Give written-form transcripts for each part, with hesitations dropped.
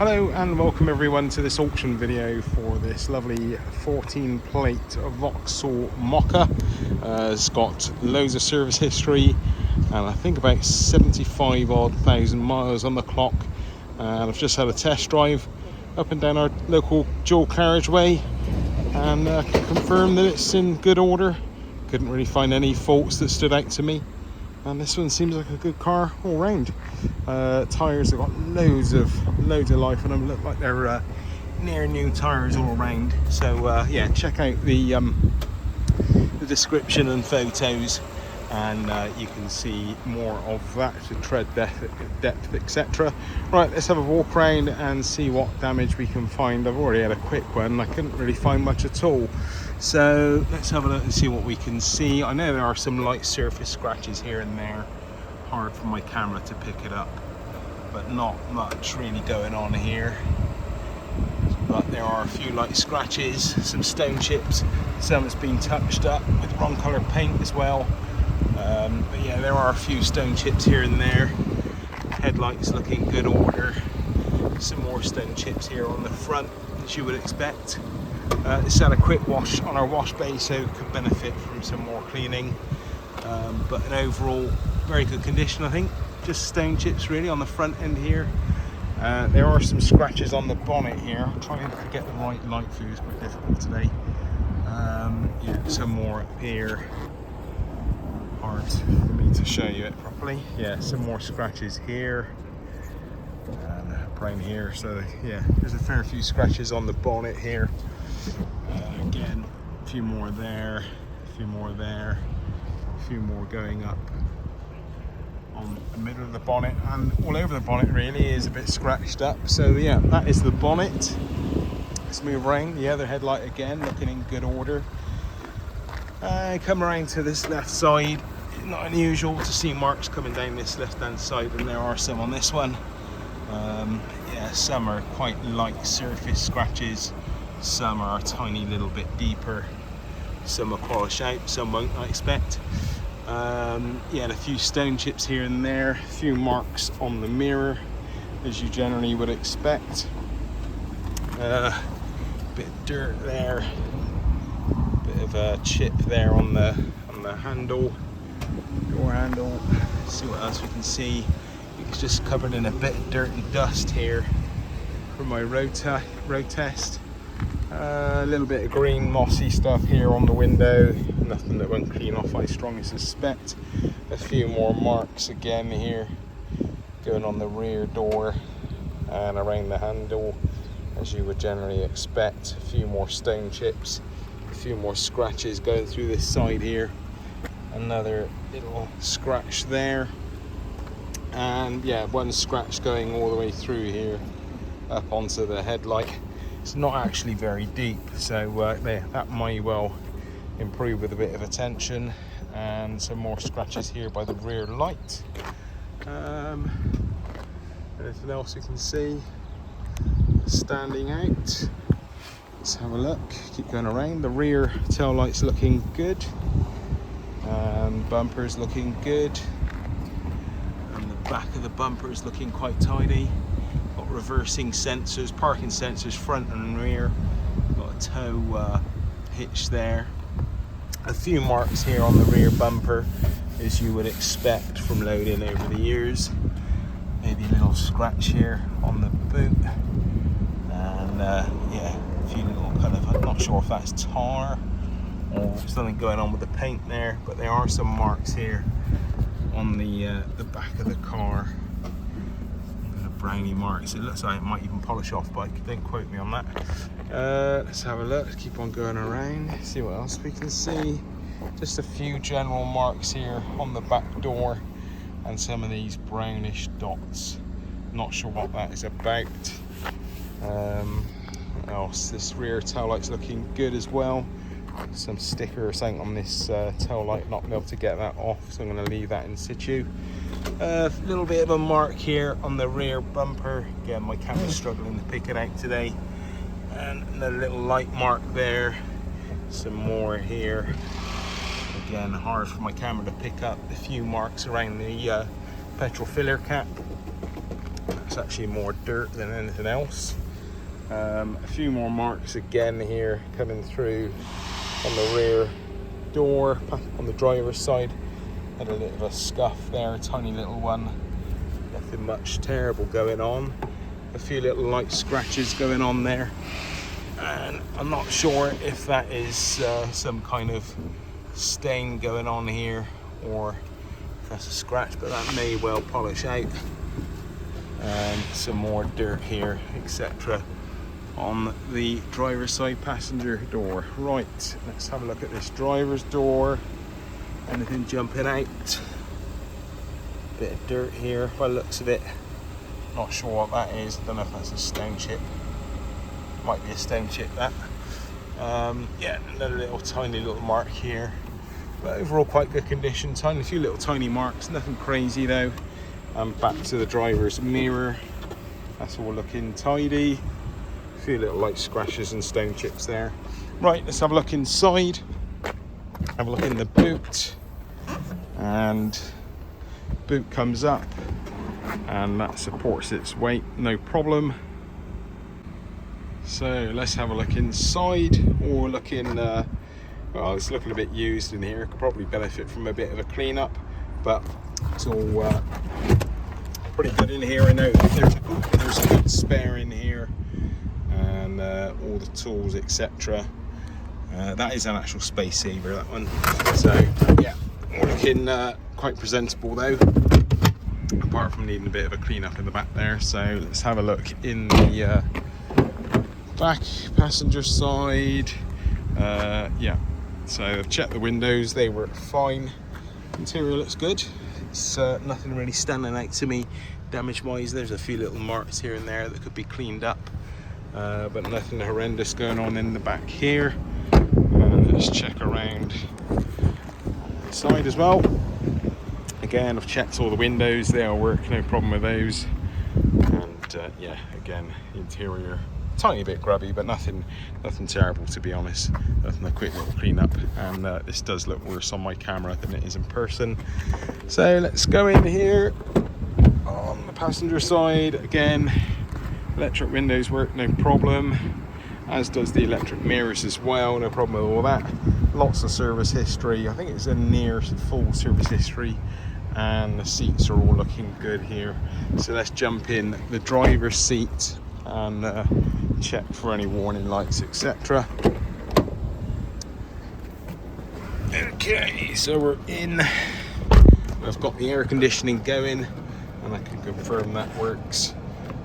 Hello and welcome everyone to this auction video for this lovely 14 plate Vauxhall Mokka. It's got loads of service history and I think about 75,000 miles on the clock, and I've just had a test drive up and down our local dual carriageway and can confirm that it's in good order. Couldn't really find any faults that stood out to me, and this one seems like a good car all round. Tyres have got loads of life on them, look like they're near new tyres all around. So yeah, check out the description and photos and you can see more of that, the tread depth, etc. Right, let's have a walk around and see what damage we can find. I've already had a quick one, I couldn't really find much at all. So let's have a look and see what we can see. I know there are some light surface scratches here and there. Hard for my camera to pick it up, but not much really going on here. But there are a few light scratches, some stone chips, some that's been touched up with wrong colour paint as well. But yeah, there are a few stone chips here and there. Headlights looking good order. Some more stone chips here on the front, as you would expect. It's had a quick wash on our wash bay, so could benefit from some more cleaning. But in overall, very good condition, I think. Just stone chips really on the front end here. There are some scratches on the bonnet here. I'm trying to get the right light through, it's quite difficult today. Yeah, some more up here. Hard for me to show you it properly. Yeah, some more scratches here. And brown here, so yeah, there's a fair few scratches on the bonnet here. Again, a few more there, a few more there, a few more going up on the middle of the bonnet, and all over the bonnet really is a bit scratched up. So yeah, that is the bonnet. Let's move around. The other headlight again looking in good order. Come around to this left side. It's not unusual to see marks coming down this left hand side, and there are some on this one. Yeah, some are quite light surface scratches, some are a tiny little bit deeper, some will polish out, some won't, I expect. Yeah, and a few stone chips here and there, a few marks on the mirror as you generally would expect. Bit of dirt there, bit of a chip there on the handle, door handle. Let's see what else we can see. It's just covered in a bit of dirt and dust here from my road test. A little bit of green mossy stuff here on the window, nothing that won't clean off, I strongly suspect. A few more marks again here going on the rear door and around the handle, as you would generally expect. A few more stone chips, a few more scratches going through this side here, another little scratch there, and yeah, one scratch going all the way through here up onto the headlight. It's not actually very deep, so there, that may well improve with a bit of attention. And some more scratches here by the rear light. Anything else you can see standing out? Let's have a look, keep going around. The rear tail light's looking good, bumper's looking good, and the back of the bumper is looking quite tidy. Got reversing sensors, parking sensors front and rear. Got a tow hitch there. A few marks here on the rear bumper, as you would expect from loading over the years. Maybe a little scratch here on the boot, and yeah, a few little kind of, I'm not sure if that's tar or something going on with the paint there, but there are some marks here on the back of the car. Browny marks. It looks like it might even polish off, but don't quote me on that. Let's have a look, let's keep on going around, see what else we can see. Just a few general marks here on the back door and some of these brownish dots. Not sure what that is about. What else? This rear tail light's looking good as well. Some sticker or something on this tail light, not be able to get that off, so I'm going to leave that in situ. A little bit of a mark here on the rear bumper. Again, my camera's struggling to pick it out today. And a little light mark there. Some more here. Again, hard for my camera to pick up. A few marks around the petrol filler cap. It's actually more dirt than anything else. A few more marks again here coming through on the rear door on the driver's side. Had a little bit of a scuff there, a tiny little one. Nothing much terrible going on. A few little light scratches going on there, and I'm not sure if that is some kind of stain going on here or if that's a scratch, but that may well polish out. And some more dirt here, etc. on the driver's side passenger door. Right, let's have a look at this driver's door. Anything jumping out? Bit of dirt here by the looks of it. Not sure what that is. I don't know if that's a stone chip. Might be a stone chip, that. Yeah, another little tiny little mark here. But overall quite good condition. A few little tiny marks, nothing crazy though. Back to the driver's mirror. That's all looking tidy. A few little light scratches and stone chips there. Right, let's have a look inside. Have a look in the boot. And boot comes up and that supports its weight, no problem. So let's have a look inside. Or looking, well, it's looking a bit used in here. Could probably benefit from a bit of a clean up, but it's all pretty good in here. I know there's a good spare in here, and all the tools, etc. That is an actual space saver, that one. So yeah, we're looking quite presentable though, apart from needing a bit of a clean up in the back there. So let's have a look in the back passenger side. Yeah, so I've checked the windows, they were fine. Interior looks good. It's nothing really standing out to me damage wise. There's a few little marks here and there that could be cleaned up, but nothing horrendous going on in the back here. Let's check around the side as well. Again, I've checked all the windows, they all work, no problem with those. And yeah, again, the interior tiny bit grubby, but nothing terrible, to be honest. Nothing, a quick little clean up. And this does look worse on my camera than it is in person. So let's go in here on the passenger side. Again, electric windows work, no problem, as does the electric mirrors as well, no problem with all that. Lots of service history. I think it's a near full service history, and the seats are all looking good here. So let's jump in the driver's seat and check for any warning lights, etc. Okay, so we're in. I've got the air conditioning going, and I can confirm that works.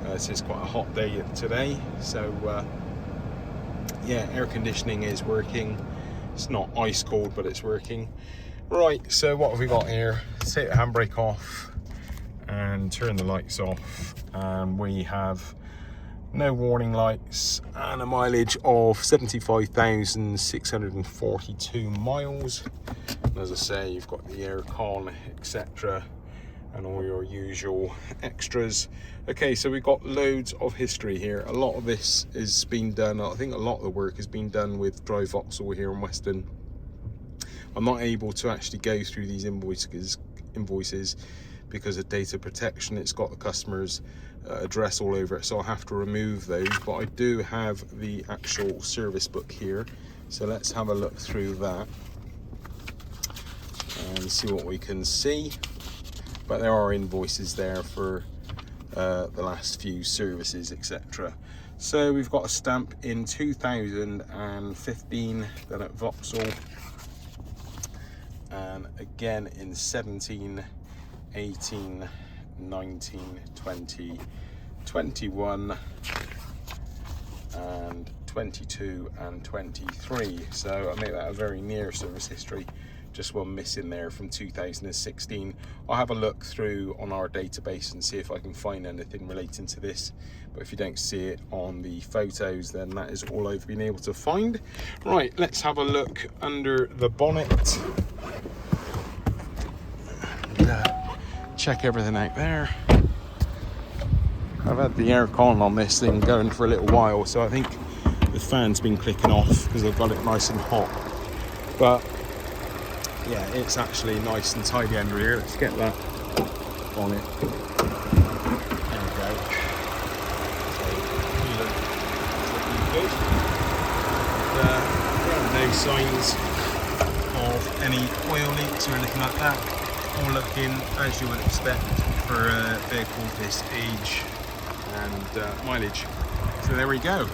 This is quite a hot day today, so yeah, air conditioning is working. It's not ice cold, but it's working. Right, so what have we got here? Let's take the handbrake off and turn the lights off. We have no warning lights and a mileage of 75,642 miles. And as I say, you've got the aircon, etc., and all your usual extras. Okay, so we've got loads of history here. A lot of this has been done, I think a lot of the work has been done with Drive Vauxhall here in Weston. I'm not able to actually go through these invoices because of data protection. It's got the customer's address all over it, so I'll have to remove those, but I do have the actual service book here, so let's have a look through that and see what we can see. But there are invoices there for the last few services, etc. So we've got a stamp in 2015 done at Vauxhall, and again in 17, 18, 19, 20, 21 and 22 and 23. So I make that a very near service history. Just one missing there from 2016. I'll have a look through on our database and see if I can find anything relating to this, but if you don't see it on the photos, then that is all I've been able to find. Right, let's have a look under the bonnet and check everything out there. I've had the aircon on this thing going for a little while, so I think the fan's been clicking off because I've got it nice and hot, but yeah, it's actually nice and tidy under here. Let's get that on it. There we go. signs of any oil leaks or anything like that. All looking as you would expect for a vehicle this age and mileage. So there we go.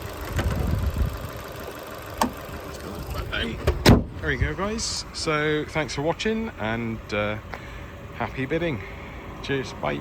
There we go, guys. So thanks for watching and happy bidding. Cheers, bye.